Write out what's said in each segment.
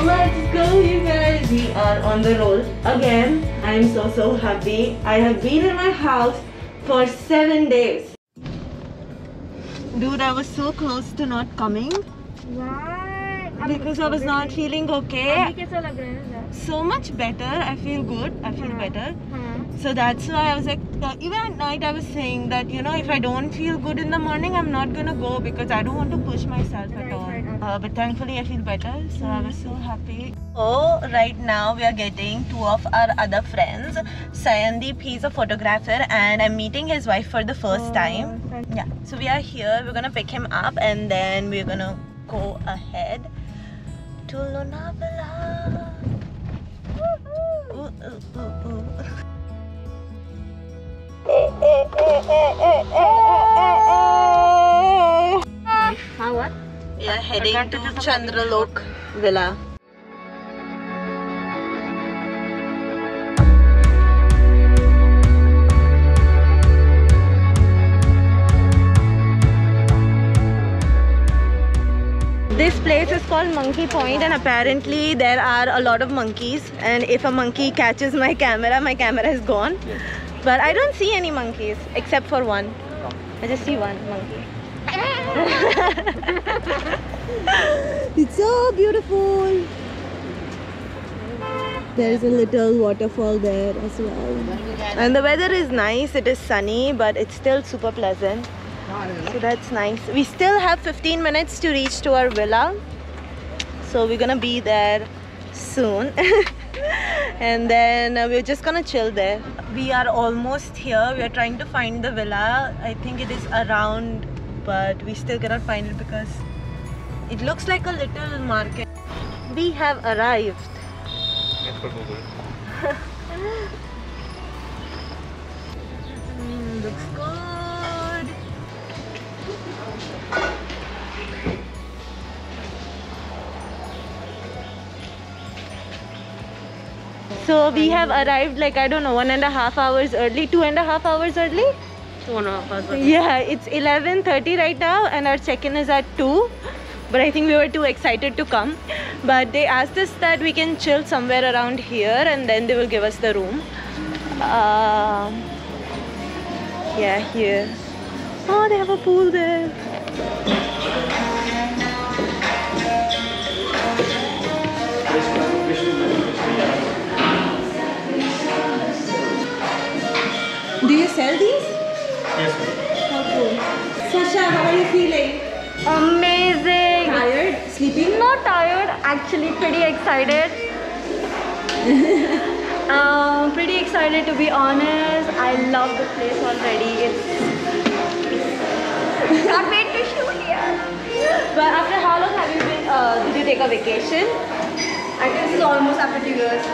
Let's go, you guys. We are on the roll again. I'm so happy. I have been in my house for 7 days. Dude, I was so close to not coming. Why? Because I was not feeling okay. So much better. I feel good. I feel better. So that's why I was like, even at night I was saying that, you know, if I don't feel good in the morning, I'm not gonna go because I don't want to push myself at all. But thankfully I feel better, so I was so happy. So right now we are getting two of our other friends. Sayandeep, he's a photographer and I'm meeting his wife for the first time. Yeah, so we are here. We're gonna pick him up and then we're gonna go ahead to Lonavala. What? We are heading to Chandralok Villa. This place is called Monkey Point and apparently there are a lot of monkeys, and if a monkey catches my camera is gone. But I don't see any monkeys except for one. I just see one monkey. It's so beautiful. There is a little waterfall there as well. And the weather is nice. It is sunny, but it's still super pleasant. So that's nice. We still have 15 minutes to reach to our villa. So we're gonna be there soon. And then we're just gonna chill there. We are almost here. We are trying to find the villa. I think it is around, but we still cannot find it because it looks like a little market. We have arrived. Looks good. So we have arrived like, I don't know, 1.5 hours early, 2.5 hours early? 2.5 hours. Yeah, it's 11:30 right now and our check-in is at 2. But I think we were too excited to come. But they asked us that we can chill somewhere around here and then they will give us the room. Yeah, here. Oh, they have a pool there. Do you sell these? Yes. How cool. Sasha, how are you feeling? Amazing. Tired? Sleeping? Not tired, actually pretty excited. Pretty excited to be honest. I love the place already. Can't wait to shoot here. But after how long have you been, did you take a vacation? I guess it's almost after 2 years.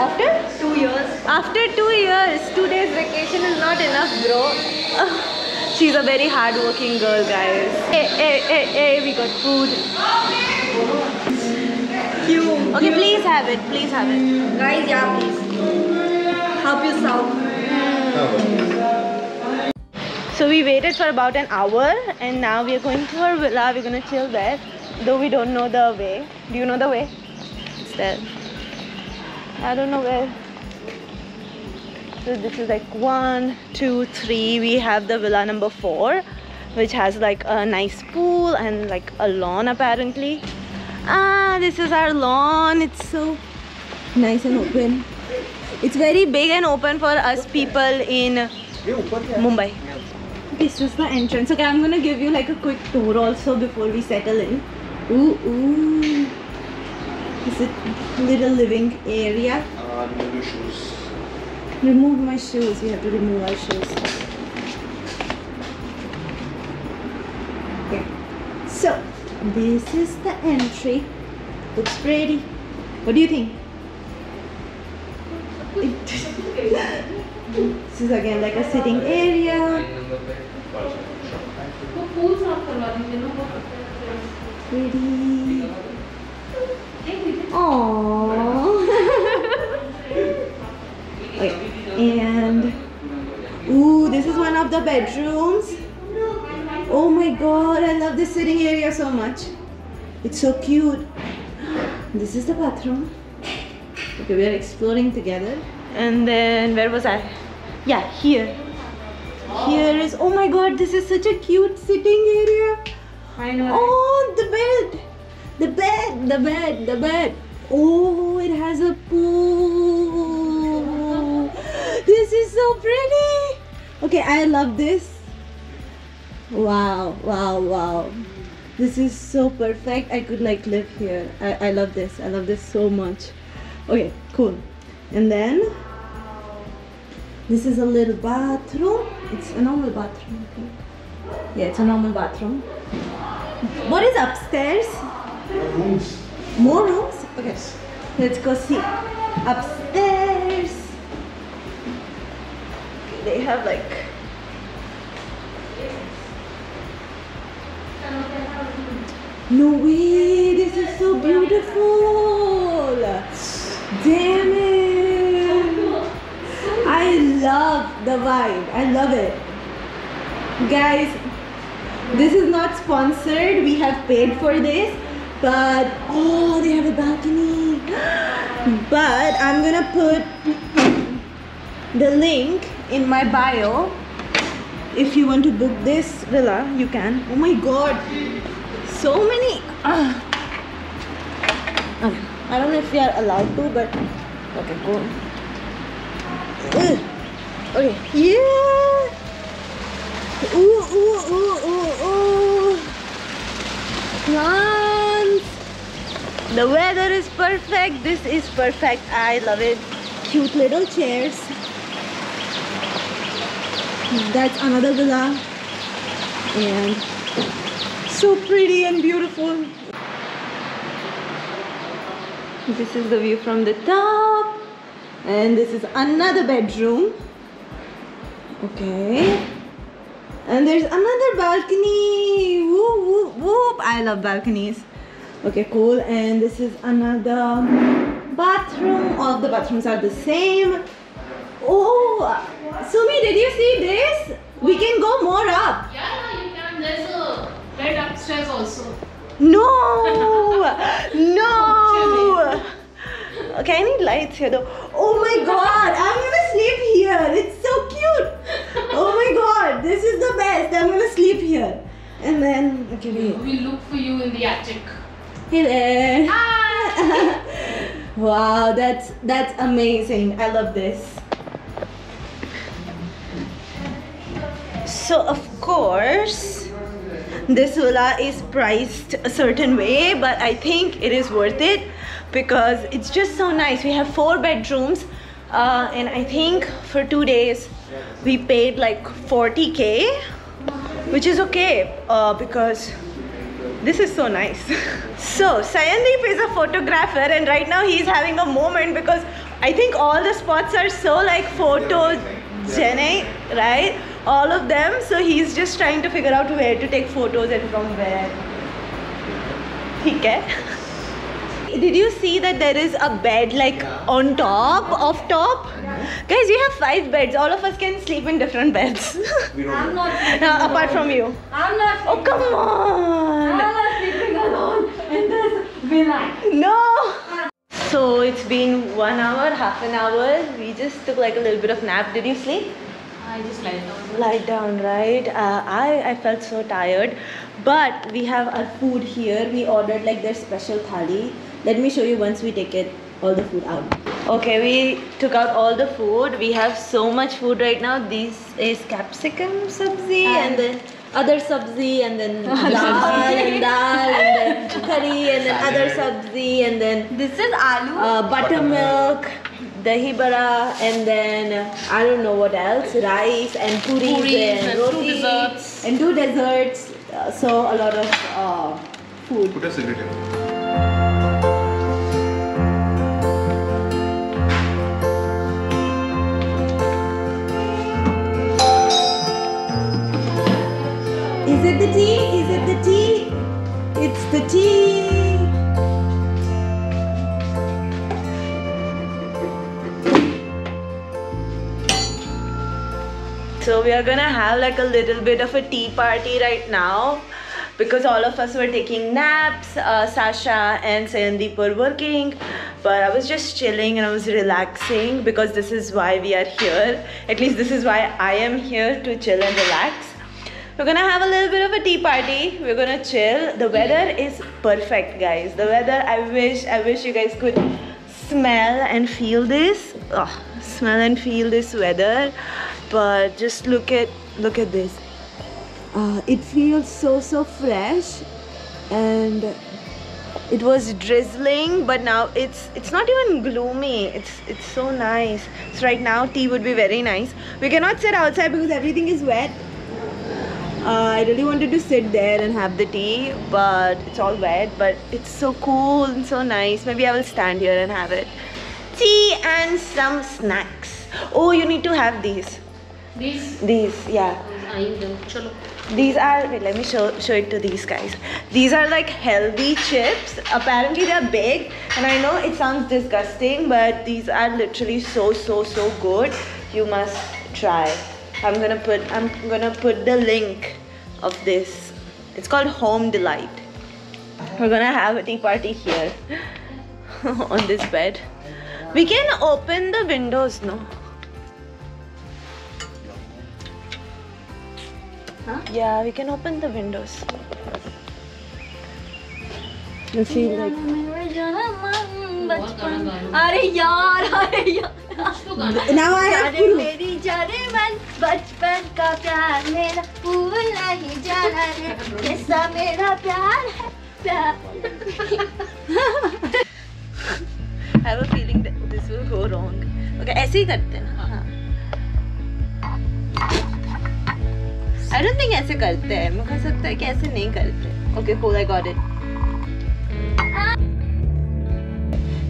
After? 2 years. After 2 years, 2 days vacation is not enough, bro. She's a very hard-working girl, guys. Hey, we got food. Cute. Okay, please have it. Please have it. Guys, yeah, please. Help yourself. So we waited for about an hour and now we are going to our villa. We're gonna chill there, though we don't know the way. Do you know the way? It's there. I don't know where. So this is like 1, 2, 3. We have the villa number 4, which has like a nice pool and like a lawn apparently. This is our lawn. It's so nice and open. It's very big and open for us people in Mumbai. This is the entrance. Okay, I'm gonna give you like a quick tour also before we settle in. Ooh. This is a little living area. Remove your shoes. Remove my shoes. We have to remove our shoes. Okay. So, this is the entry. Looks pretty. What do you think? This is again like a sitting area. Pretty. Aww. Okay. And ooh, this is one of the bedrooms. Oh my god, I love this sitting area so much. It's so cute. This is the bathroom. Okay, we are exploring together. And then where was I? Yeah, here. Here is, oh my god, this is such a cute sitting area. I know. Oh, the bed. The bed, the bed, the bed. Oh, it has a pool. This is so pretty. Okay, I love this. Wow, wow, wow. This is so perfect. I could like live here. I love this. I love this so much. Okay, cool. And then this is a little bathroom. It's a normal bathroom. Okay. Yeah, it's a normal bathroom. What is upstairs? Rooms. More rooms? Okay. Let's go see. Upstairs. They have like. No way, this is so beautiful. Damn it. I love the vibe. I love it. Guys, this is not sponsored. We have paid for this. But, oh, they have a balcony. But I'm gonna put the link in my bio. If you want to book this villa, you can. Oh my god. So many. Okay. I don't know if we are allowed to, but okay, go on. Okay. Yeah. Ooh, ooh, ooh, ooh, ooh. Plants. The weather is perfect. This is perfect. I love it. Cute little chairs. That's another villa. And so pretty and beautiful. This is the view from the top. And this is another bedroom. Okay. And there's another balcony. Whoop, whoop, whoop. I love balconies. Okay, cool. And this is another bathroom. All the bathrooms are the same. Oh, Sumi, did you see this? We can go more up. Yeah, you can. There's a bed upstairs also. No! No! Okay, I need lights here though. Oh my god, I'm gonna sleep here. It's so cute. Oh my god, this is the best. I'm gonna sleep here. And then, okay, wait. We'll look for you in the attic. Hey there. Hi! Wow, that's amazing. I love this. So of course, this villa is priced a certain way, but I think it is worth it because it's just so nice. We have 4 bedrooms, and I think for 2 days we paid like 40k, which is okay because this is so nice. So Sayandeep is a photographer, and right now he's having a moment because I think all the spots are so like photogenic, right? All of them. So he's just trying to figure out where to take photos and from where. Okay. Did you see that there is a bed like on top of top? Guys, we have 5 beds. All of us can sleep in different beds. I'm not. Apart from you. I'm not. Oh, come on. I'm not sleeping alone in this villa. No. So it's been 1 hour, half an hour. We just took like a little bit of nap. Did you sleep? I just lied down. Lie down, right? I felt so tired, but we have our food here. We ordered like their special thali. Let me show you once we take all the food out. Okay, we took out all the food. We have so much food right now. This is capsicum sabzi, and then other sabzi, and then dal and then curry, and then other sabzi, and then This is aloo. buttermilk, dahi bada, and then I don't know what else, rice and puris and and roti 2 desserts. and 2 desserts. So a lot of food. Put a cigarette in. Is it the tea? Is it the tea? It's the tea. So we are gonna have like a little bit of a tea party right now because all of us were taking naps. Sasha and Sayandeep were working, but I was just chilling and I was relaxing because this is why we are here. At least this is why I am here, to chill and relax. We're gonna have a little bit of a tea party. We're gonna chill. The weather is perfect, guys. The weather, I wish you guys could smell and feel this. Smell and feel this weather. But just look at this. It feels so fresh, and it was drizzling, but now it's not even gloomy. It's so nice. So right now tea would be very nice. We cannot sit outside because everything is wet. I really wanted to sit there and have the tea, but it's all wet. But it's so cool and so nice. Maybe I will stand here and have it. Tea and some snacks. Oh, you need to have these. These, yeah. These are, wait, let me show it to these guys. These are like healthy chips. Apparently they're big, and I know it sounds disgusting, but these are literally so good. You must try. I'm gonna put the link of this. It's called Home Delight. We're gonna have a tea party here on this bed. We can open the windows, no? Huh? Yeah, we can open the windows. You feel like now I have to. I have a feeling that this will go wrong. Okay, ऐसे ही करते हैं ना. I don't think ऐसे करते हैं. मुझे लगता है कि ऐसे नहीं करते. Okay, cool, I got it.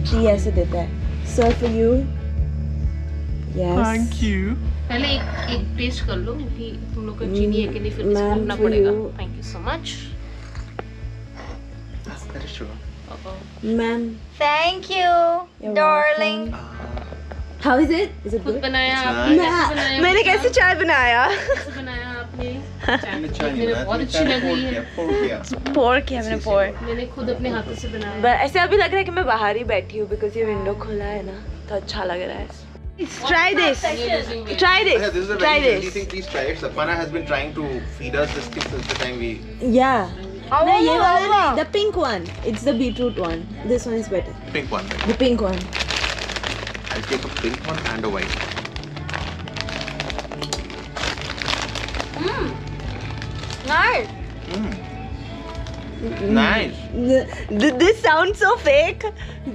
T ऐसे देता है. So for you. Yes. Thank you. पहले एक टेस्ट कर लो कि तुम लोग को चीनी है कि नहीं, फिर इसको भरना पड़ेगा. Thank you so much. That is sugar. Ma'am. Thank you, darling. How is it? Is it खुद good? बनाया आपने? कैसे बनाया? मैंने कैसे चाय बनाया? कैसे बनाया आपने? मैंने मेरे बहुत अच्छी लग रही है. Pour किया मैंने pour. मैंने खुद अपने हाथों से बनाया. But ऐसे अभी लग रहा है कि मैं बाहर ही बैठी हूँ because ये विंडो खुला है ना, तो अच्छा लग रहा है. Try this. Try this. Yeah, this is a Try very healthy this. thing. Please try it. Sapana has been trying to feed us this thing since the time we. Yeah. No, ये वाला नहीं, the pink one. It's the beetroot one. This one is better. Pink one. Right? The pink one. I'll take a pink one and a white. Nice. Nice. This sounds so fake.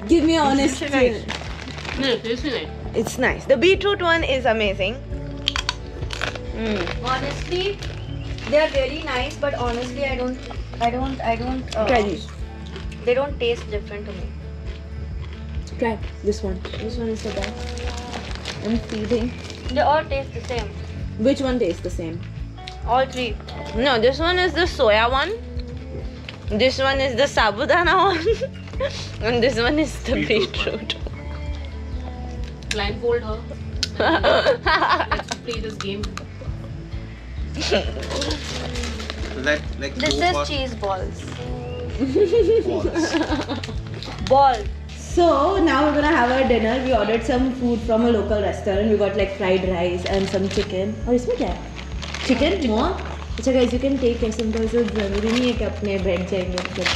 Give me honest. नहीं, tasty नहीं. It's nice. The beetroot one is amazing. Honestly, they are very nice, but honestly, I don't. Try this. They don't taste different to me. Try this one. This one is the best. I'm feeding. They all taste the same. Which one tastes the same? All three. No, this one is the soya one. This one is the sabudana one. And this one is the beetroot. Blindfold her. Let's play this game. So that like This two is for cheese balls. balls. Ball. So now we're gonna have our dinner. We ordered some food from a local restaurant. We got like fried rice and some chicken. और इसमें क्या है? Chicken? More? अच्छा guys, you can take it. Simple से ज़रूरी नहीं है कि अपने बैठ जाएंगे फिर.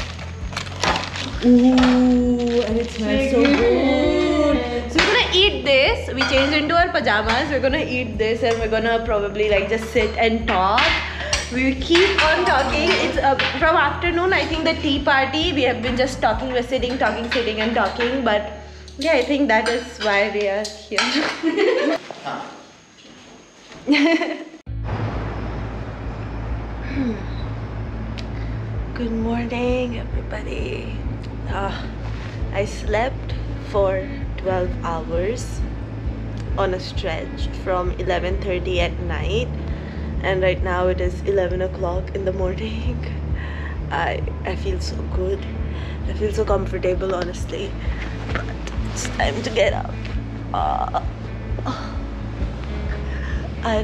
Ooh, and it smells so good. So we're gonna eat this. We changed into our pajamas. We're gonna eat this and we're gonna probably like just sit and talk. We keep on talking. It's from afternoon. I think the tea party. We have been just talking. We're sitting, talking, and talking. But yeah, I think that is why we are here. Good morning, everybody. I slept for 12 hours on a stretch from 11:30 at night. And right now it is 11 o'clock in the morning. I feel so good. I feel so comfortable, honestly. But it's time to get up. I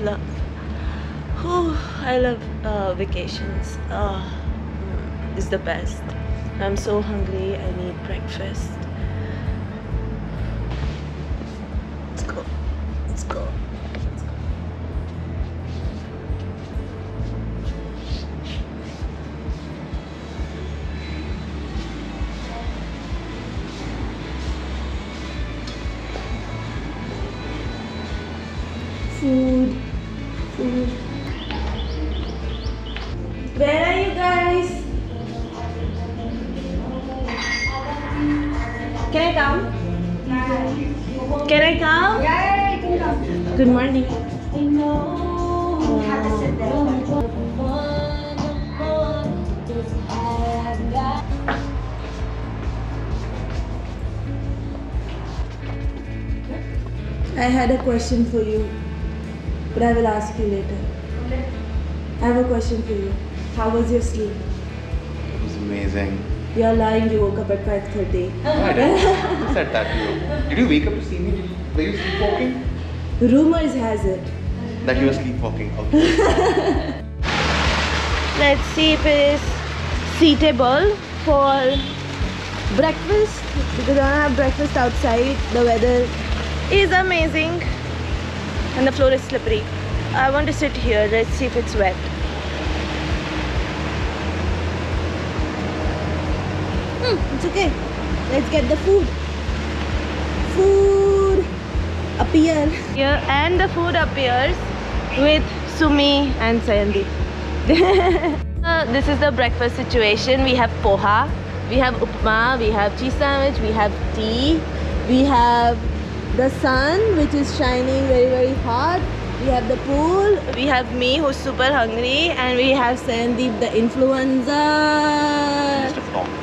love vacations. is the best. I'm so hungry, I need breakfast. Let's go. Let's go. Food. Where are you guys? Can I come? Can I come? Yeah, you can come. Good morning. You have to sit there. I had a question for you, but I will ask you later. I have a question for you. How was your sleep? It was amazing. You're lying, you woke up at 5:30. No, I didn't. Who said that to you? Did you wake up to see me? Were you sleepwalking? Rumors has it. That you were sleepwalking. Okay. Let's see if it is suitable for breakfast, because I don't have breakfast outside. The weather is amazing and the floor is slippery. I want to sit here. Let's see if it's wet. It's okay. Let's get the food. Food appear here, and the food appears with Sumi and Sayandeep. This is the breakfast situation. We have poha, we have upma, we have cheese sandwich, we have tea, we have the sun which is shining very hot, we have the pool, we have me who's super hungry, and we have Sayandeep the influencer. Just a phone.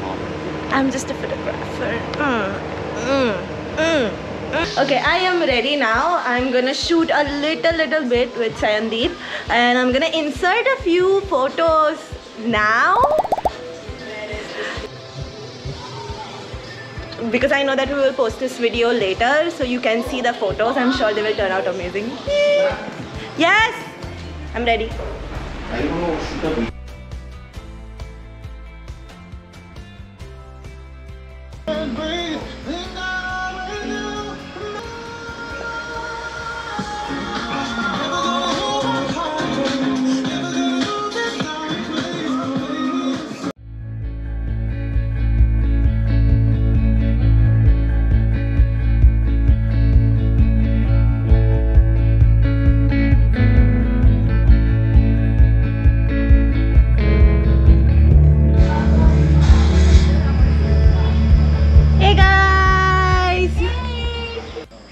I'm just a photographer. Okay, I am ready now. I'm gonna shoot a little bit with Sayandeep, and I'm gonna insert a few photos now, because I know that we will post this video later, so you can see the photos. I'm sure they will turn out amazing. Yes, I'm ready. I don't know, shoot a video.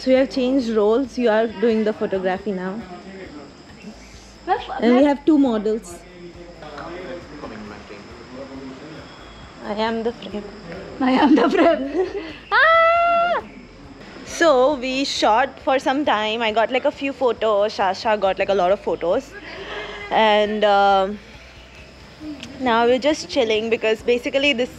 So we have changed roles. You are doing the photography now. And we have two models. I am the frame. I am the frame. So we shot for some time. I got like a few photos. Shasha got like a lot of photos. And now we're just chilling, because basically this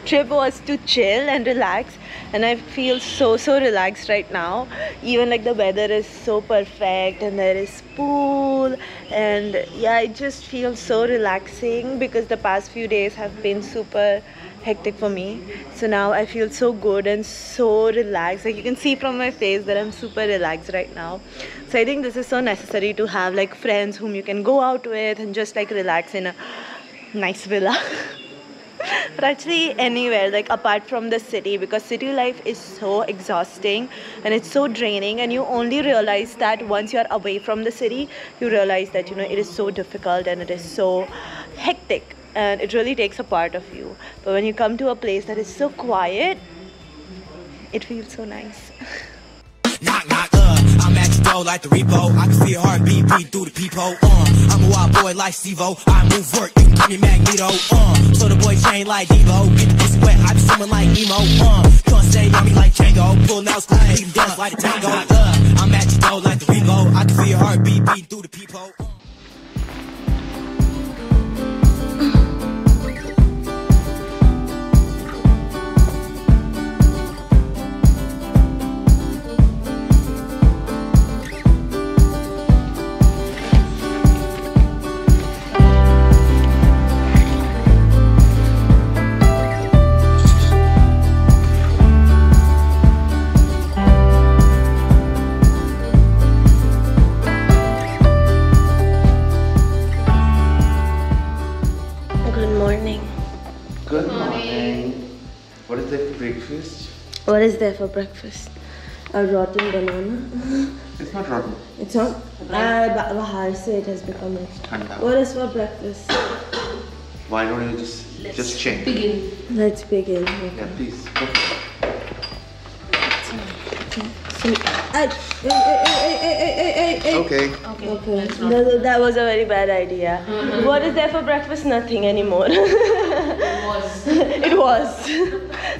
trip was to chill and relax, and I feel so relaxed right now. Even like the weather is so perfect, and there is pool, and yeah, it just feels so relaxing, because the past few days have been super hectic for me. So now I feel so good and so relaxed. Like you can see from my face that I'm super relaxed right now. So I think this is so necessary to have like friends whom you can go out with and just like relax in a nice villa. But actually anywhere, like apart from the city, because city life is so exhausting and it's so draining, and you only realize that once you're away from the city, you realize that, you know, it is so difficult and it is so hectic, and it really takes a part of you. But when you come to a place that is so quiet, it feels so nice. Knock, knock, I'm at your door like the repo. I can see your heartbeat beat through the peephole. I'm a wild boy like Stevo. I move work, you can call me Magneto. So the boy chain like Devo. Get the pussy wet, I be swimming like Nemo. Can't stay on me like Django. Pull out school, leave dance like a tango. I'm at your door like the repo. I can see your heartbeat beat through the peephole. What is there for breakfast? A rotten banana. It's not rotten. It's not. Bahar se it has become like. Thanda. What is for breakfast? Why don't you just check? Begin. Let's begin. Okay. Yeah, please. Go for it. Okay. Okay. That was a very bad idea. What is there for breakfast? Nothing anymore. It was.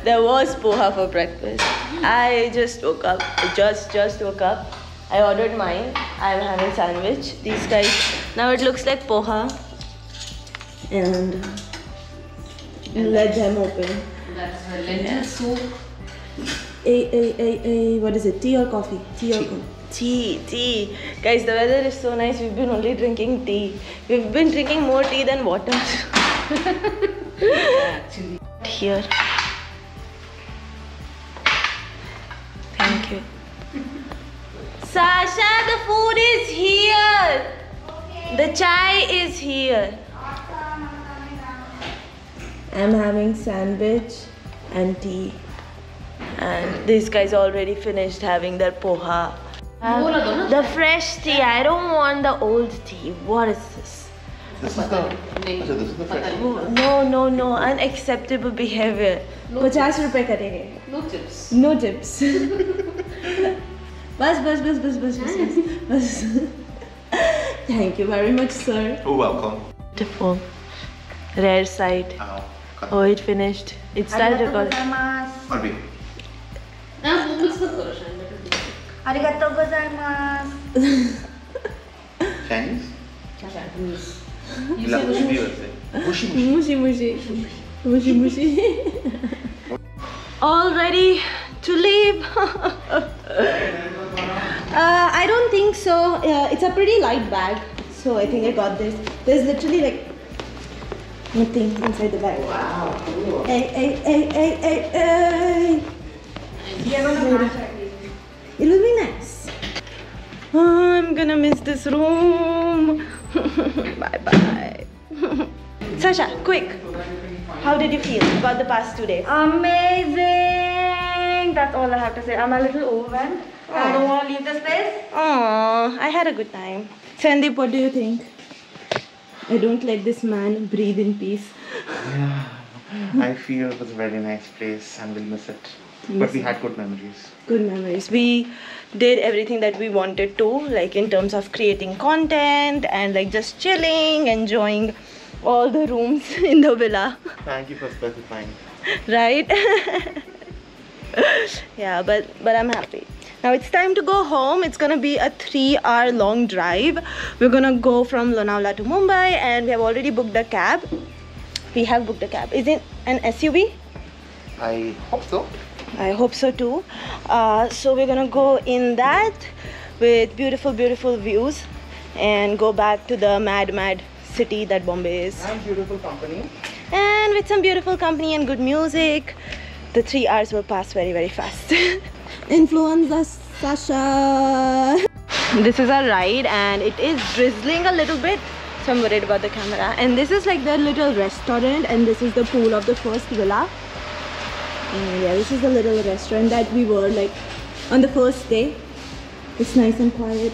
There was poha for breakfast. I just woke up. Just woke up. I ordered mine. I'm having sandwich. These guys. Now it looks like poha. And let them open. That's lentil soup. What is it? Tea or coffee? Tea. Guys, the weather is so nice. We've been only drinking tea. We've been drinking more tea than water. Actually. Here. Thank you. Sasha, the food is here. The chai is here. I'm having sandwich and tea. And these guys already finished having their poha. The fresh tea. I don't want the old tea. What is this? This is the fresh. No. Unacceptable behavior. 50 रुपए करेंगे. No tips. No tips. बस. Thank you very much, sir. Oh, welcome. Beautiful. Rare sight. Oh, it finished. It started recording. Arbi. Arigatou gozaimasu. Chinese? Japanese. Mushi. All ready to leave? I don't think so. It's a pretty light bag, so I think I got this. There's literally like nothing inside the bag. Wow. Hey. It will be nice. Oh, I'm gonna miss this room. Bye. Sasha, quick. How did you feel about the past 2 days? Amazing! That's all I have to say. I'm a little overwhelmed. I don't want to leave this place. Oh, I had a good time. Sandeep, what do you think? I don't let this man breathe in peace. Yeah, I feel it was a very nice place and we'll miss it. But we had good memories. Good memories. We did everything that we wanted to, like in terms of creating content and like just chilling, enjoying all the rooms in the villa. Thank you for specifying. Right? Yeah, but I'm happy. Now it's time to go home. It's gonna be a 3-hour long drive. We're gonna go from Lonavala to Mumbai and we have already booked a cab. Is it an SUV? I hope so. I hope so too. So we're gonna go in that with beautiful views and go back to the mad city that Bombay is. And beautiful company. And with some beautiful company and good music, the 3 hours will pass very fast. Influenza Sasha. This is our ride and it is drizzling a little bit, so I'm worried about the camera. And this is like their little restaurant and this is the pool of the first villa. And yeah, this is the little restaurant that we were like on the first day. It's nice and quiet.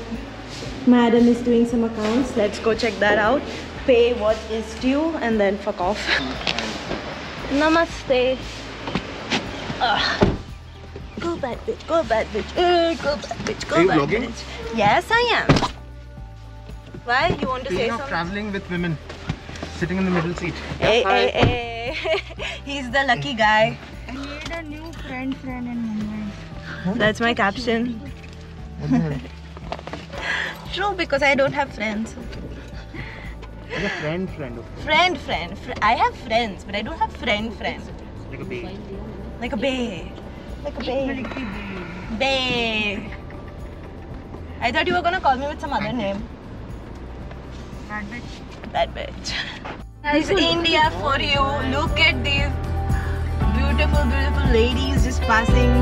Madam is doing some accounts. Let's go check that out. Pay what is due and then fuck off. Namaste. Go bad bitch. Go bad bitch. Go bad bitch. Yes, I am. Why? You want to say something? Traveling with women. Sitting in the middle seat. Hey. He's the lucky guy. I made a new friend in Mumbai. That's my caption. True, because I don't have friends. Like a friend. Friend. I have friends, but I don't have friend. Like a babe. Like a bae. Bae. I thought you were gonna call me with some other name. That bitch. This is India for you. Look at these beautiful ladies just passing.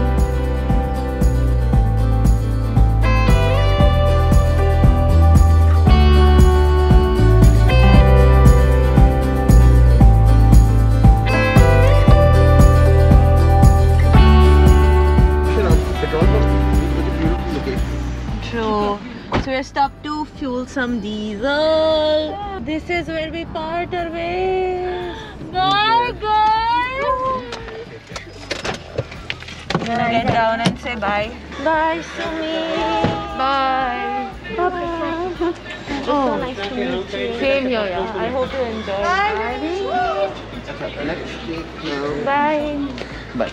So we're stopped to fuel some diesel. This is where we part our ways. Bye guys. I'm gonna get down and say bye. Bye Sumi. Bye. Bye. It's so nice to meet you. Same here, yeah. I hope you enjoy. Bye. Let's take you. Bye. Bye.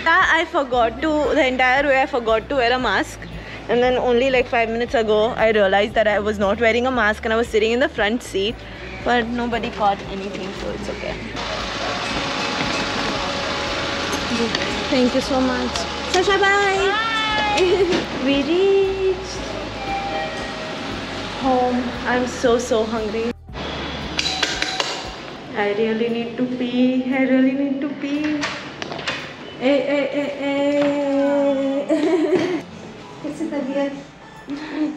I forgot to, the entire way I forgot to wear a mask, and then only like 5 minutes ago I realized that I was not wearing a mask and I was sitting in the front seat, but nobody caught anything, so it's okay. Thank you so much. Sasha, bye. We reached home. I'm so hungry. I really need to pee. I really need to pee.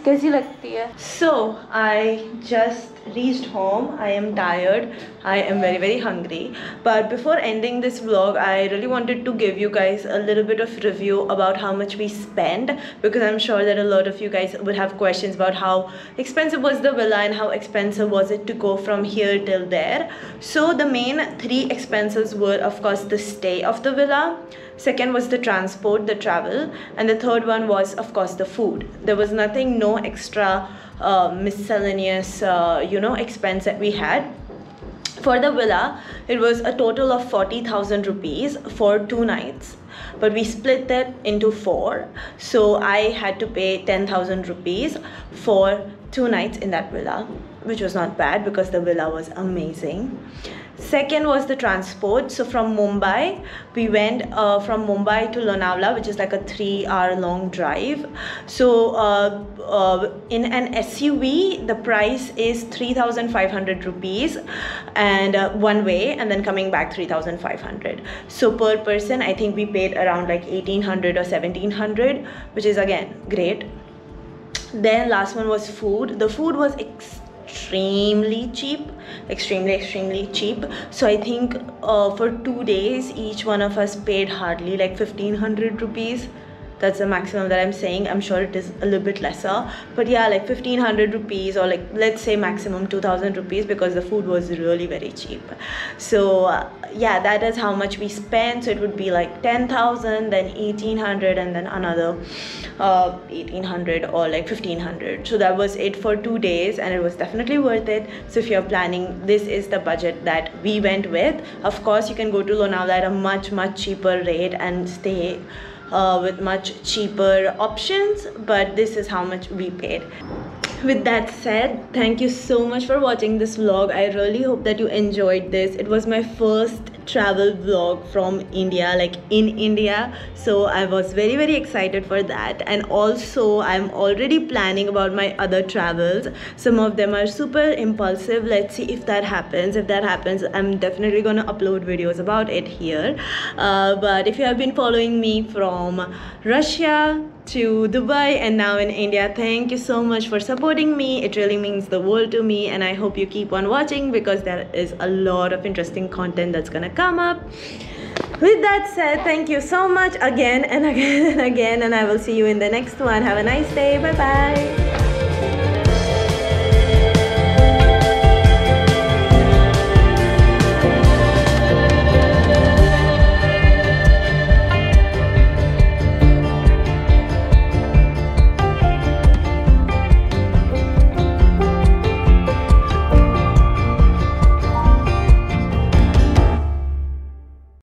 कैसी लगती है? So I just reached home. I am tired. I am very hungry. But before ending this vlog, I really wanted to give you guys a little bit of review about how much we spent, because I'm sure that a lot of you guys would have questions about how expensive was the villa and how expensive was it to go from here till there. So the main 3 expenses were, of course, the stay of the villa. Second was the transport, the travel, and the third one was, of course, the food. There was nothing, no extra miscellaneous expense that we had. For the villa, it was a total of 40,000 rupees for 2 nights, but we split that into 4, so I had to pay 10,000 rupees for 2 nights in that villa, which was not bad because the villa was amazing. Second was the transport. So from Mumbai, we went from Mumbai to Lonavala, which is like a 3-hour long drive. So in an SUV, the price is 3,500 rupees and one way, and then coming back 3,500. So per person, I think we paid around like 1,800 or 1,700, which is again great. Then last one was food. The food was extremely cheap, extremely cheap. So I think for 2 days each one of us paid hardly like 1,500 rupees. That's the maximum that I'm saying. I'm sure it is a little bit lesser, but yeah, like 1,500 rupees, or like let's say maximum 2,000 rupees, because the food was really very cheap. So yeah, that is how much we spent. So it would be like 10,000, then 1,800, and then another 1,800 or like 1,500. So that was it for 2 days, and it was definitely worth it. So if you're planning, this is the budget that we went with. Of course, you can go to Lonavala at a much cheaper rate and stay with much cheaper options, but this is how much we paid. With that said, thank you so much for watching this vlog. I really hope that you enjoyed this. It was my first travel vlog from India, like in India, so I was very excited for that. And also I'm already planning about my other travels. Some of them are super impulsive. Let's see if that happens. If that happens, I'm definitely gonna upload videos about it here. But if you have been following me from Russia to Dubai and now in India, thank you so much for supporting me. It really means the world to me, and I hope you keep on watching because there is a lot of interesting content that's gonna come up. With that said, thank you so much again and again, and I will see you in the next one. Have a nice day. Bye bye.